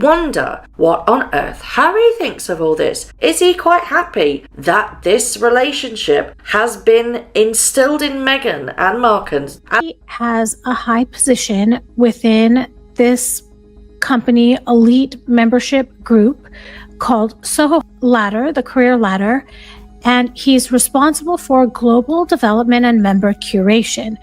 Wonder what on earth Harry thinks of all this. Is he quite happy that this relationship has been instilled in Meghan and Markle? He has a high position within this company elite membership group called Soho Ladder, the career ladder, and he's responsible for global development and member curation.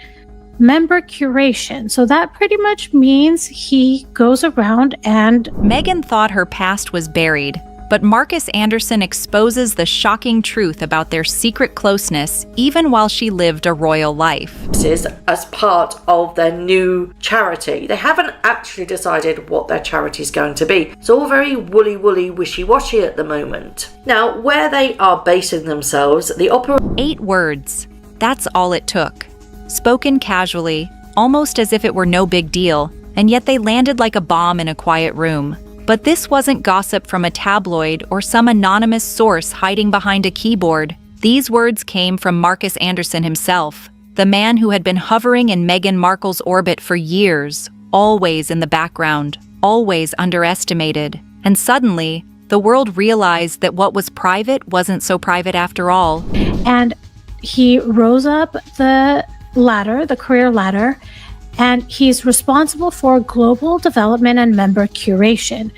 So that pretty much means he goes around and... Meghan thought her past was buried, but Markus Anderson exposes the shocking truth about their secret closeness even while she lived a royal life. This is as part of their new charity. They haven't actually decided what their charity is going to be. It's all very woolly, wishy-washy at the moment. Now, where they are basing themselves, the 8 words. That's all it took. Spoken casually, almost as if it were no big deal, and yet they landed like a bomb in a quiet room. But this wasn't gossip from a tabloid or some anonymous source hiding behind a keyboard. These words came from Markus Anderson himself, the man who had been hovering in Meghan Markle's orbit for years, always in the background, always underestimated. And suddenly, the world realized that what was private wasn't so private after all. And he rose up the ladder, the career ladder, and he's responsible for global development and member curation.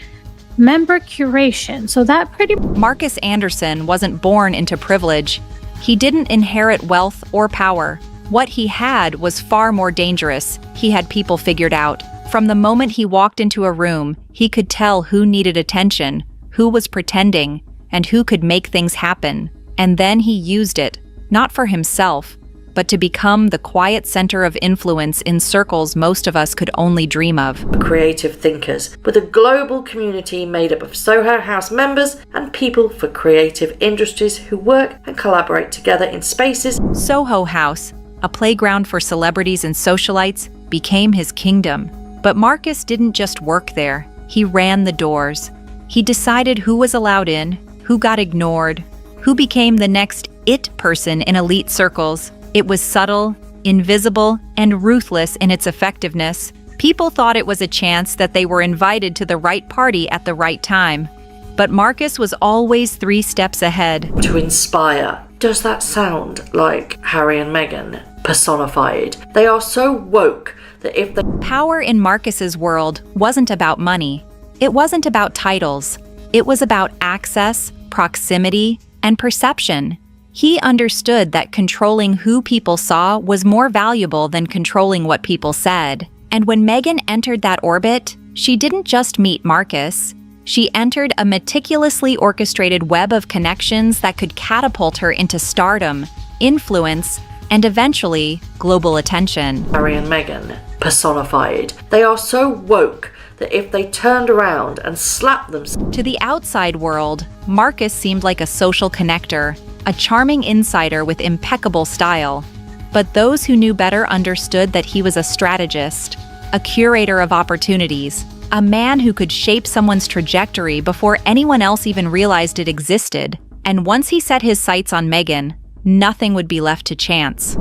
So that pretty... Markus Anderson wasn't born into privilege. He didn't inherit wealth or power. What he had was far more dangerous. He had people figured out. From the moment he walked into a room, he could tell who needed attention, who was pretending, and who could make things happen. And then he used it, not for himself, but to become the quiet center of influence in circles most of us could only dream of. Creative thinkers, with a global community made up of Soho House members and people for creative industries who work and collaborate together in spaces. Soho House, a playground for celebrities and socialites, became his kingdom. But Markus didn't just work there. He ran the doors. He decided who was allowed in, who got ignored, who became the next it person in elite circles. It was subtle, invisible, and ruthless in its effectiveness. People thought it was a chance that they were invited to the right party at the right time. But Markus was always 3 steps ahead. To inspire. Does that sound like Harry and Meghan personified? They are so woke that if the power in Markus's world wasn't about money, it wasn't about titles, it was about access, proximity, and perception. He understood that controlling who people saw was more valuable than controlling what people said. And when Meghan entered that orbit, she didn't just meet Markus. She entered a meticulously orchestrated web of connections that could catapult her into stardom, influence, and eventually, global attention. Harry and Meghan personified. They are so woke that if they turned around and slapped them... To the outside world, Markus seemed like a social connector, a charming insider with impeccable style. But those who knew better understood that he was a strategist, a curator of opportunities, a man who could shape someone's trajectory before anyone else even realized it existed. And once he set his sights on Meghan, nothing would be left to chance.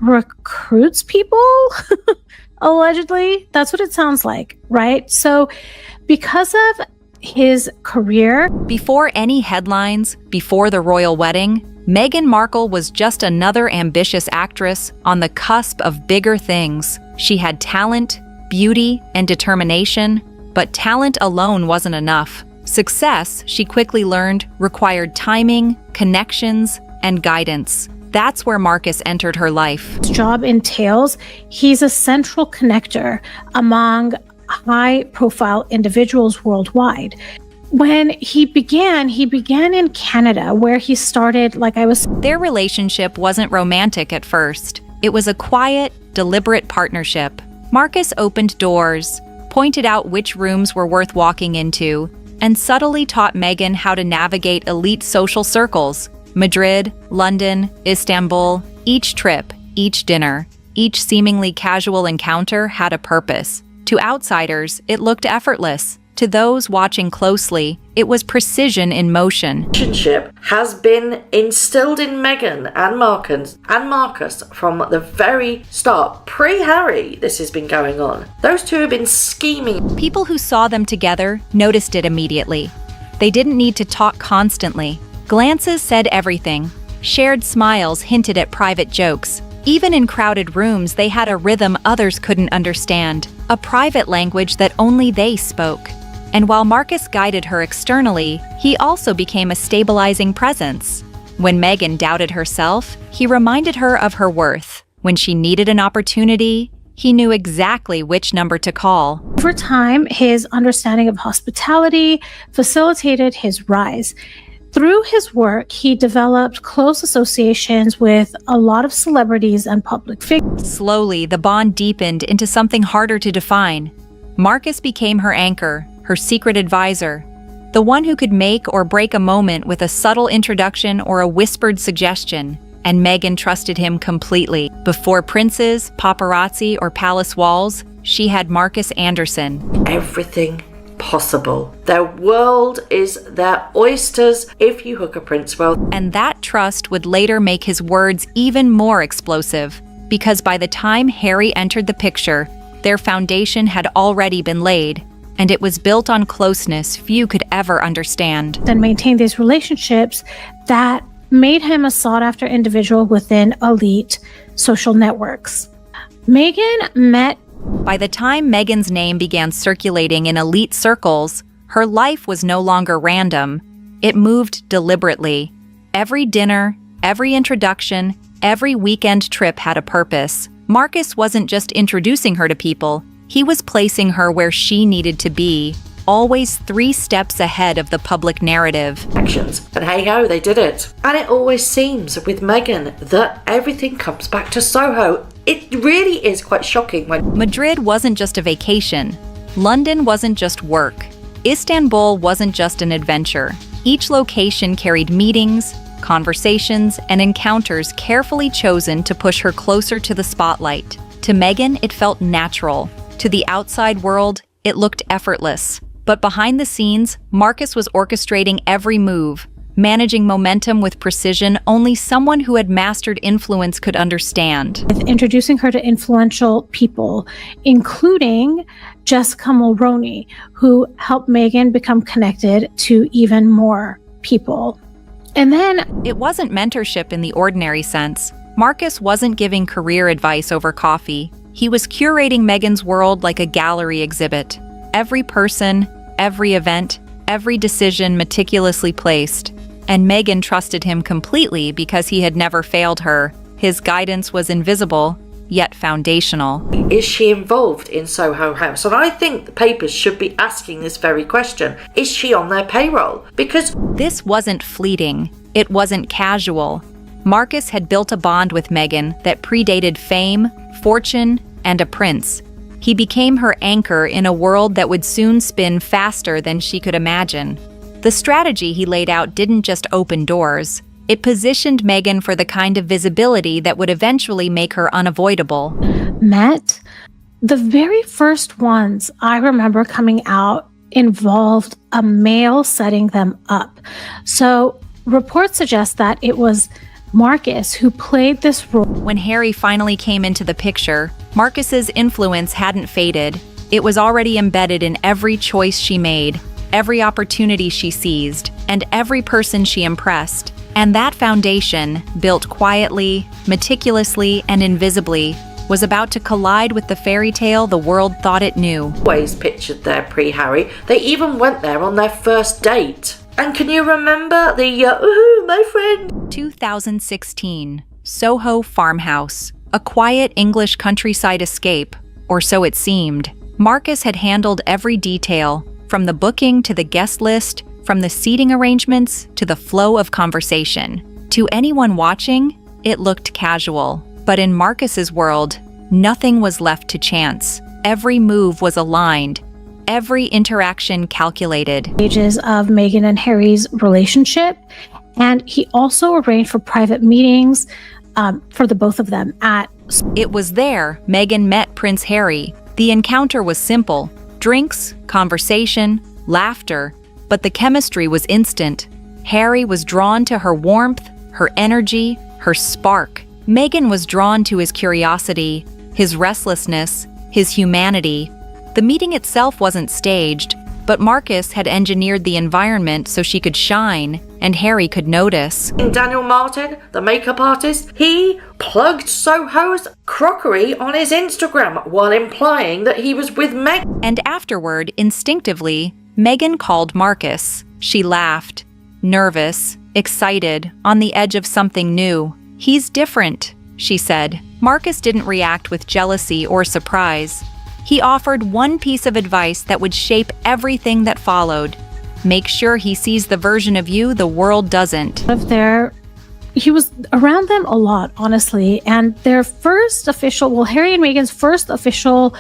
Recruits people? Allegedly? That's what it sounds like, right? So because of his career... Before any headlines, before the royal wedding, Meghan Markle was just another ambitious actress on the cusp of bigger things. She had talent, beauty, and determination, but talent alone wasn't enough. Success, she quickly learned, required timing, connections, and guidance. That's where Markus entered her life. His job entails, he's a central connector among high-profile individuals worldwide. When he began in Canada, where he started, Their relationship wasn't romantic at first. It was a quiet, deliberate partnership. Markus opened doors, pointed out which rooms were worth walking into, and subtly taught Meghan how to navigate elite social circles. Madrid, London, Istanbul, each trip, each dinner, each seemingly casual encounter had a purpose. To outsiders, it looked effortless. To those watching closely, it was precision in motion. Relationship has been instilled in Meghan and Marcus from the very start. Pre-Harry, this has been going on. Those two have been scheming. People who saw them together noticed it immediately. They didn't need to talk constantly. Glances said everything. Shared smiles hinted at private jokes. Even in crowded rooms, they had a rhythm others couldn't understand, a private language that only they spoke. And while Markus guided her externally, he also became a stabilizing presence. When Meghan doubted herself, he reminded her of her worth. When she needed an opportunity, he knew exactly which number to call. Over time, his understanding of hospitality facilitated his rise. Through his work, he developed close associations with a lot of celebrities and public figures. Slowly, the bond deepened into something harder to define. Markus became her anchor, her secret advisor, the one who could make or break a moment with a subtle introduction or a whispered suggestion. And Meghan trusted him completely. Before princes, paparazzi, or palace walls, she had Markus Anderson. Everything possible. Their world is their oysters if you hook a prince well. And that trust would later make his words even more explosive, because by the time Harry entered the picture, their foundation had already been laid, and it was built on closeness few could ever understand. And maintained these relationships that made him a sought-after individual within elite social networks. Meghan met. By the time Meghan's name began circulating in elite circles, her life was no longer random. It moved deliberately. Every dinner, every introduction, every weekend trip had a purpose. Markus wasn't just introducing her to people, he was placing her where she needed to be, always 3 steps ahead of the public narrative. Actions. And hey ho, they did it. And it always seems with Meghan that everything comes back to Soho. It really is quite shocking when Madrid wasn't just a vacation. London wasn't just work. Istanbul wasn't just an adventure. Each location carried meetings, conversations, and encounters carefully chosen to push her closer to the spotlight. To Meghan, it felt natural. To the outside world, it looked effortless. But behind the scenes, Markus was orchestrating every move, managing momentum with precision only someone who had mastered influence could understand. With introducing her to influential people, including Jessica Mulroney, who helped Meghan become connected to even more people. And then it wasn't mentorship in the ordinary sense. Markus wasn't giving career advice over coffee. He was curating Meghan's world like a gallery exhibit. Every person, every event, every decision meticulously placed. And Meghan trusted him completely because he had never failed her. His guidance was invisible, yet foundational. Is she involved in Soho House? And I think the papers should be asking this very question. Is she on their payroll? Because this wasn't fleeting. It wasn't casual. Markus had built a bond with Meghan that predated fame, fortune, and a prince. He became her anchor in a world that would soon spin faster than she could imagine. The strategy he laid out didn't just open doors. It positioned Meghan for the kind of visibility that would eventually make her unavoidable. Met. The very first ones I remember coming out involved a male setting them up. So reports suggest that it was Markus who played this role. When Harry finally came into the picture, Markus's influence hadn't faded. It was already embedded in every choice she made, every opportunity she seized, and every person she impressed. And that foundation, built quietly, meticulously, and invisibly, was about to collide with the fairy tale the world thought it knew. Always pictured there pre-Harry. They even went there on their first date. And can you remember the, my friend? 2016, Soho Farmhouse, a quiet English countryside escape, or so it seemed. Markus had handled every detail, from the booking to the guest list, from the seating arrangements to the flow of conversation. To anyone watching, it looked casual. But in Markus's world, nothing was left to chance. Every move was aligned. Every interaction calculated. Stages of Meghan and Harry's relationship, and he also arranged for private meetings for the both of them at. It was there Meghan met Prince Harry. The encounter was simple: drinks, conversation, laughter, but the chemistry was instant. Harry was drawn to her warmth, her energy, her spark. Meghan was drawn to his curiosity, his restlessness, his humanity. The meeting itself wasn't staged, but Markus had engineered the environment so she could shine and Harry could notice. Daniel Martin, the makeup artist, he plugged Soho's crockery on his Instagram while implying that he was with Meghan. And afterward, instinctively, Meghan called Markus. She laughed, nervous, excited, on the edge of something new. "He's different," she said. Markus didn't react with jealousy or surprise. He offered one piece of advice that would shape everything that followed. Make sure he sees the version of you the world doesn't. He was around them a lot, honestly. And their first official, Harry and Meghan's first official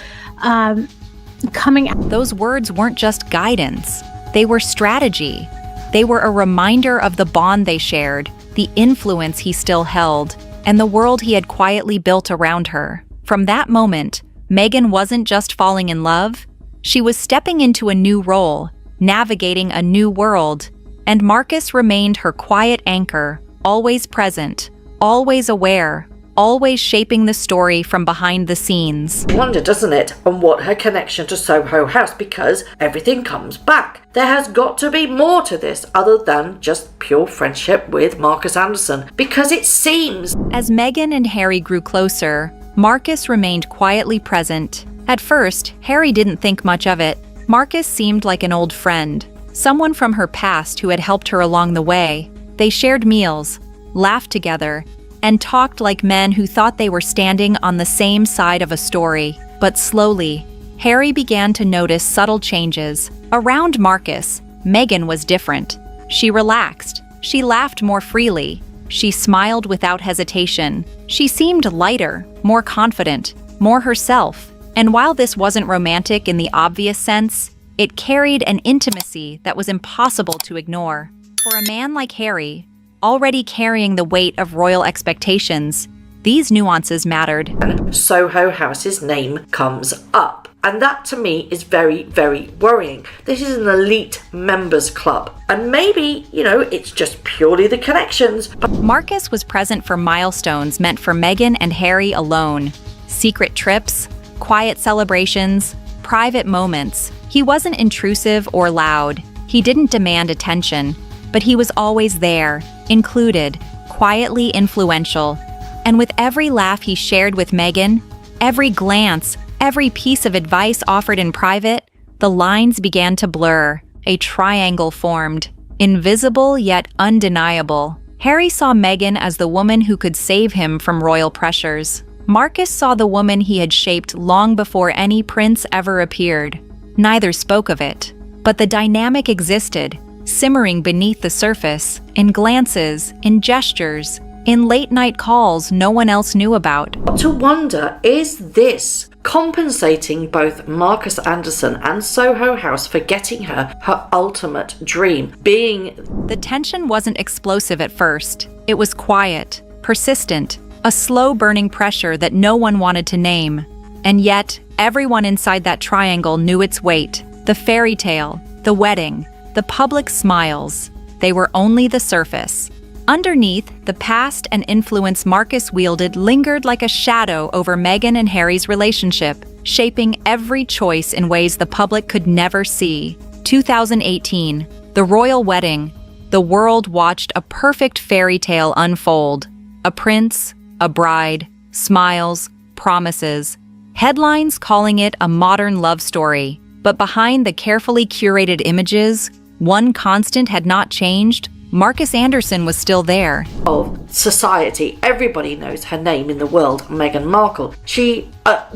coming out. Those words weren't just guidance. They were strategy. They were a reminder of the bond they shared, the influence he still held, and the world he had quietly built around her. From that moment, Meghan wasn't just falling in love, she was stepping into a new role, navigating a new world, and Markus remained her quiet anchor, always present, always aware, always shaping the story from behind the scenes. Wonder, doesn't it, on what her connection to Soho House, because everything comes back. There has got to be more to this other than just pure friendship with Markus Anderson, because it seems... As Meghan and Harry grew closer, Markus remained quietly present. At first, Harry didn't think much of it. Markus seemed like an old friend, someone from her past who had helped her along the way. They shared meals, laughed together, and talked like men who thought they were standing on the same side of a story. But slowly, Harry began to notice subtle changes. Around Markus, Meghan was different. She relaxed. She laughed more freely. She smiled without hesitation. She seemed lighter, more confident, more herself. And while this wasn't romantic in the obvious sense, it carried an intimacy that was impossible to ignore. For a man like Harry, already carrying the weight of royal expectations, these nuances mattered. Soho House's name comes up. And that to me is very, very worrying. This is an elite members club. And maybe, it's just purely the connections. But Markus was present for milestones meant for Meghan and Harry alone. Secret trips, quiet celebrations, private moments. He wasn't intrusive or loud. He didn't demand attention, but he was always there, included, quietly influential. And with every laugh he shared with Meghan, every glance, every piece of advice offered in private, the lines began to blur. A triangle formed, invisible yet undeniable. Harry saw Meghan as the woman who could save him from royal pressures. Markus saw the woman he had shaped long before any prince ever appeared. Neither spoke of it, but the dynamic existed, simmering beneath the surface, in glances, in gestures, in late-night calls no one else knew about. To wonder, is this compensating both Markus Anderson and Soho House for getting her ultimate dream, being... The tension wasn't explosive at first. It was quiet, persistent, a slow-burning pressure that no one wanted to name. And yet, everyone inside that triangle knew its weight. The fairy tale, the wedding, the public smiles. They were only the surface. Underneath, the past and influence Markus wielded lingered like a shadow over Meghan and Harry's relationship, shaping every choice in ways the public could never see. 2018, the royal wedding. The world watched a perfect fairy tale unfold. A prince, a bride, smiles, promises. Headlines calling it a modern love story. But behind the carefully curated images, one constant had not changed. Markus Anderson was still there. Of society, everybody knows her name in the world, Meghan Markle.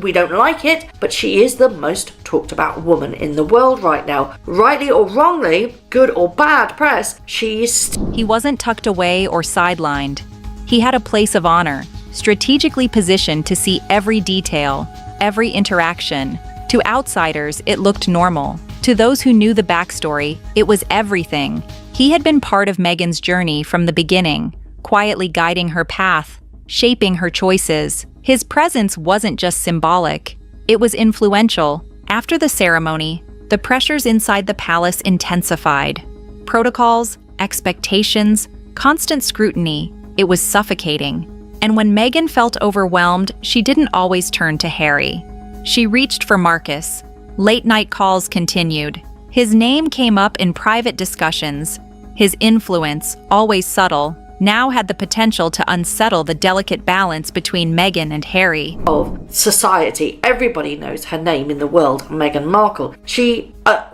We don't like it, but she is the most talked about woman in the world right now. Rightly or wrongly, good or bad press, He wasn't tucked away or sidelined. He had a place of honor, strategically positioned to see every detail, every interaction. To outsiders, it looked normal. To those who knew the backstory, it was everything. He had been part of Meghan's journey from the beginning, quietly guiding her path, shaping her choices. His presence wasn't just symbolic, it was influential. After the ceremony, the pressures inside the palace intensified. Protocols, expectations, constant scrutiny. It was suffocating. And when Meghan felt overwhelmed, she didn't always turn to Harry. She reached for Markus. Late-night calls continued. His name came up in private discussions. His influence, always subtle, now had the potential to unsettle the delicate balance between Meghan and Harry. Of society, everybody knows her name in the world, Meghan Markle.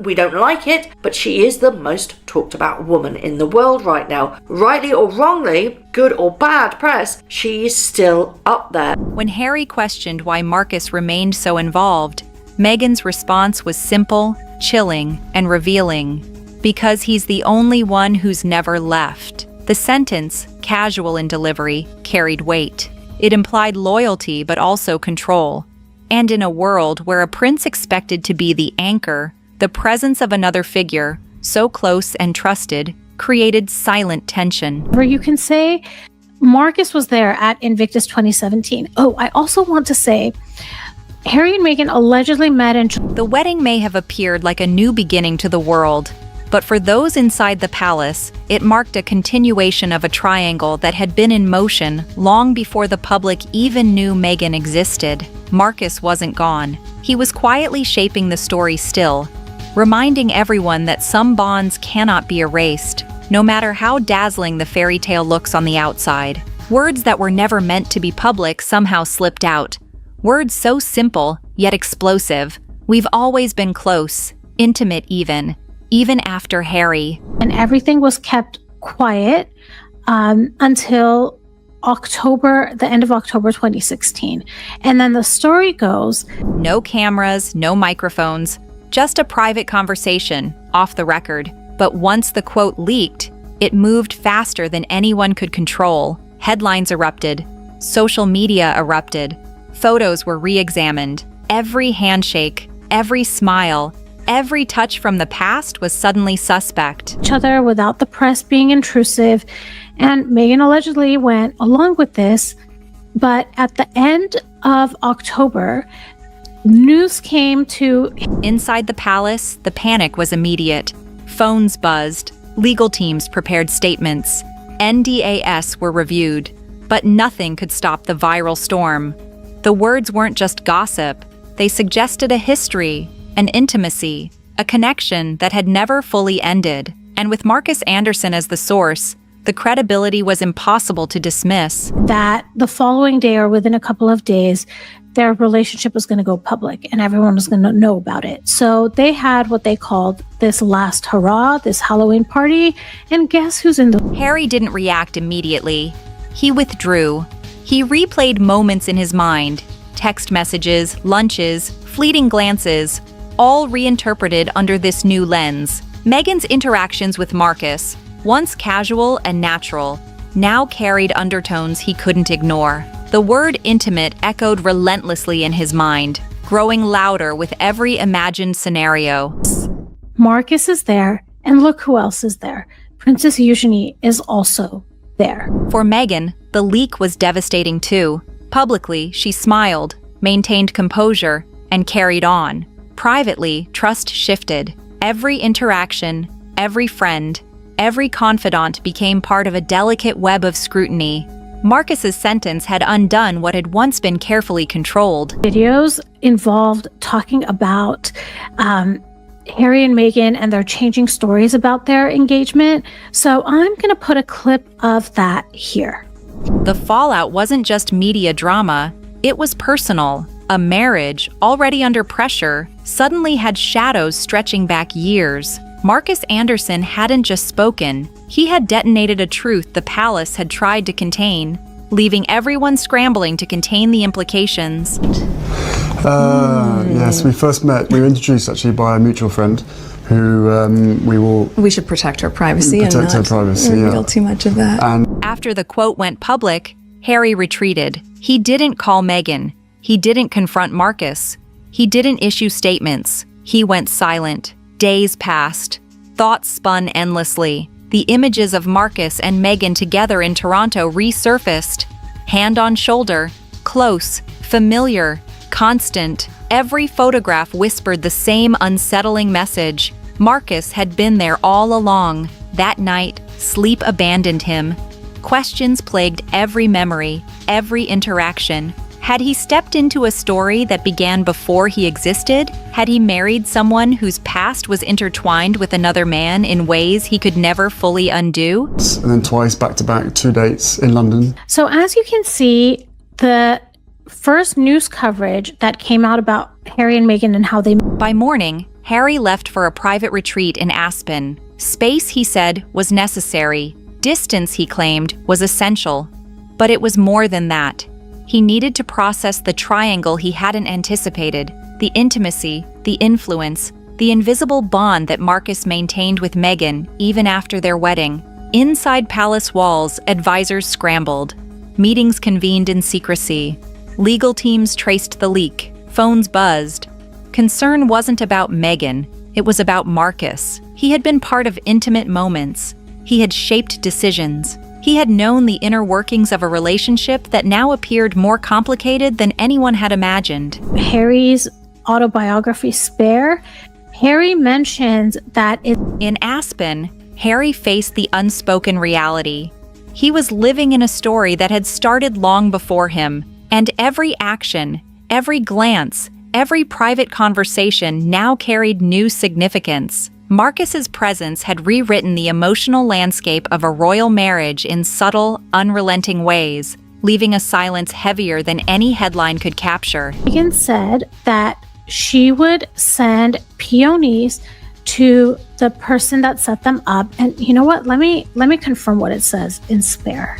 We don't like it, but she is the most talked about woman in the world right now. Rightly or wrongly, good or bad press, she is still up there. When Harry questioned why Markus remained so involved, Meghan's response was simple, chilling, and revealing. Because he's the only one who's never left. The sentence, casual in delivery, carried weight. It implied loyalty but also control. And in a world where a prince expected to be the anchor, the presence of another figure, so close and trusted, created silent tension. Where you can say Markus was there at Invictus 2017. Oh, I also want to say Harry and Meghan allegedly met in... The wedding may have appeared like a new beginning to the world, but for those inside the palace, it marked a continuation of a triangle that had been in motion long before the public even knew Meghan existed. Markus wasn't gone. He was quietly shaping the story still, reminding everyone that some bonds cannot be erased, no matter how dazzling the fairy tale looks on the outside. Words that were never meant to be public somehow slipped out. Words so simple, yet explosive. We've always been close, intimate even after Harry. And everything was kept quiet until the end of October 2016. And then the story goes... No cameras, no microphones, just a private conversation, off the record. But once the quote leaked, it moved faster than anyone could control. Headlines erupted. Social media erupted. Photos were re-examined. Every handshake, every smile, every touch from the past was suddenly suspect. Each other without the press being intrusive, and Meghan allegedly went along with this. But at the end of October, news came to... Inside the palace, the panic was immediate. Phones buzzed, legal teams prepared statements, NDAs were reviewed, but nothing could stop the viral storm. The words weren't just gossip, they suggested a history, an intimacy, a connection that had never fully ended. And with Markus Anderson as the source, the credibility was impossible to dismiss. That the following day or within a couple of days, their relationship was going to go public and everyone was going to know about it. So they had what they called this last hurrah, this Halloween party, and guess who's in the... Harry didn't react immediately. He withdrew. He replayed moments in his mind, text messages, lunches, fleeting glances, all reinterpreted under this new lens. Meghan's interactions with Markus, once casual and natural, now carried undertones he couldn't ignore. The word intimate echoed relentlessly in his mind, growing louder with every imagined scenario. Markus is there, and look who else is there. Princess Eugenie is also there. For Meghan, the leak was devastating too. Publicly, she smiled, maintained composure, and carried on. Privately, trust shifted. Every interaction, every friend, every confidant became part of a delicate web of scrutiny. Markus's sentence had undone what had once been carefully controlled. Videos involved talking about Harry and Meghan, and they're changing stories about their engagement. So I'm going to put a clip of that here. The fallout wasn't just media drama, it was personal. A marriage, already under pressure, suddenly had shadows stretching back years. Markus Anderson hadn't just spoken, he had detonated a truth the palace had tried to contain, leaving everyone scrambling to contain the implications. Yes, we first met, we were introduced actually by a mutual friend who we should protect her privacy and protect her not privacy, reveal too much of that. And after the quote went public, Harry retreated. He didn't call Meghan. He didn't confront Markus. He didn't issue statements. He went silent. Days passed. Thoughts spun endlessly. The images of Markus and Meghan together in Toronto resurfaced. Hand on shoulder, close, familiar, constant. Every photograph whispered the same unsettling message. Markus had been there all along. That night, sleep abandoned him. Questions plagued every memory, every interaction. Had he stepped into a story that began before he existed? Had he married someone whose past was intertwined with another man in ways he could never fully undo? And then twice back-to-back, 2 dates in London. So as you can see, the first news coverage that came out about Harry and Meghan and how they... By morning, Harry left for a private retreat in Aspen. Space, he said, was necessary. Distance, he claimed, was essential. But it was more than that. He needed to process the triangle he hadn't anticipated: the intimacy, the influence, the invisible bond that Markus maintained with Meghan even after their wedding. Inside palace walls, advisors scrambled. Meetings convened in secrecy. Legal teams traced the leak. Phones buzzed. Concern wasn't about Meghan, it was about Markus. He had been part of intimate moments. He had shaped decisions. He had known the inner workings of a relationship that now appeared more complicated than anyone had imagined. Harry's autobiography, Spare, Harry mentions that in Aspen, Harry faced the unspoken reality. He was living in a story that had started long before him, and every action, every glance, every private conversation now carried new significance. Markus's presence had rewritten the emotional landscape of a royal marriage in subtle, unrelenting ways, leaving a silence heavier than any headline could capture. Meghan said that she would send peonies to the person that set them up. And you know what? Let me confirm what it says in Spare.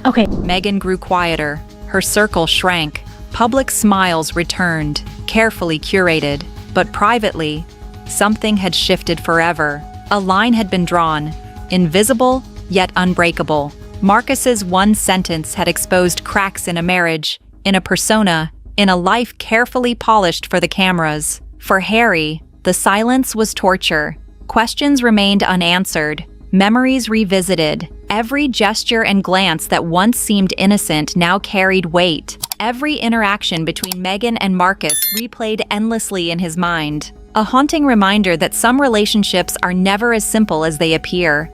Okay. Meghan grew quieter. Her circle shrank. Public smiles returned, carefully curated. But privately, something had shifted forever. A line had been drawn, invisible yet unbreakable. Markus's one sentence had exposed cracks in a marriage, in a persona, in a life carefully polished for the cameras. For Harry, the silence was torture. Questions remained unanswered, memories revisited. Every gesture and glance that once seemed innocent now carried weight. Every interaction between Meghan and Markus replayed endlessly in his mind. A haunting reminder that some relationships are never as simple as they appear.